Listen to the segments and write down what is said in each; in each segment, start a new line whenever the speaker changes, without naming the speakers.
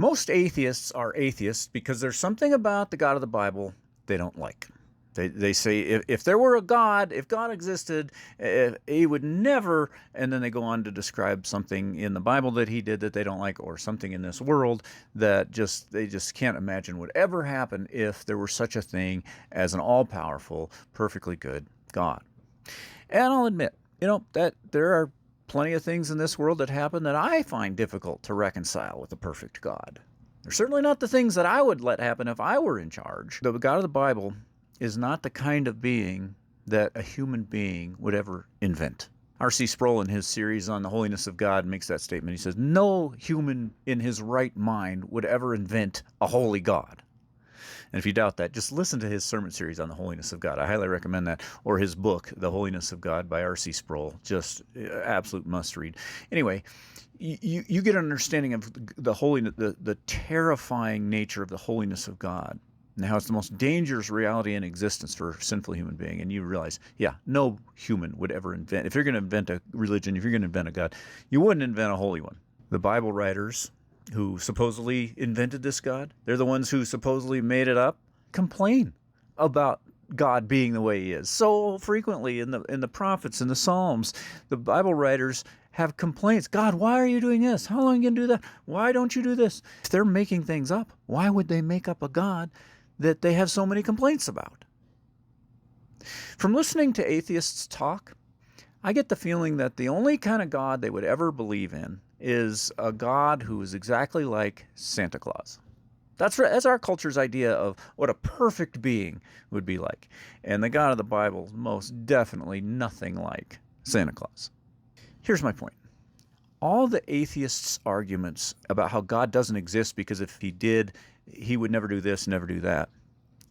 Most atheists are atheists because there's something about the God of the Bible they don't like. They say if there were a God, if God existed, he would never, and then they go on to describe something in the Bible that he did that they don't like, or something in this world that they just can't imagine would ever happen if there were such a thing as an all-powerful, perfectly good God. And I'll admit, that there are plenty of things in this world that happen that I find difficult to reconcile with a perfect God. They're certainly not the things that I would let happen if I were in charge. The God of the Bible is not the kind of being that a human being would ever invent. R.C. Sproul, in his series on the Holiness of God, makes that statement. He says, no human in his right mind would ever invent a holy God. And if you doubt that, just listen to his sermon series on the Holiness of God. I highly recommend that. Or his book, The Holiness of God by R.C. Sproul. Just absolute must read. Anyway, you get an understanding of the holiness, the terrifying nature of the holiness of God, and how it's the most dangerous reality in existence for a sinful human being. And you realize, yeah, no human would ever invent. If you're going to invent a religion, if you're going to invent a God, you wouldn't invent a holy one. The Bible writers who supposedly invented this God, they're the ones who supposedly made it up, complain about God being the way he is. So frequently in the prophets, in the Psalms, the Bible writers have complaints. God, why are you doing this? How long are you going to do that? Why don't you do this? If they're making things up, why would they make up a God that they have so many complaints about? From listening to atheists talk, I get the feeling that the only kind of God they would ever believe in is a God who is exactly like Santa Claus. That's our culture's idea of what a perfect being would be like. And the God of the Bible is most definitely nothing like Santa Claus. Here's my point. All the atheists' arguments about how God doesn't exist because if he did, he would never do this, never do that.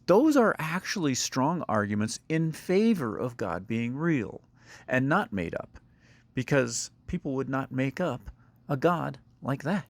Those are actually strong arguments in favor of God being real and not made up, because people would not make up a God like that.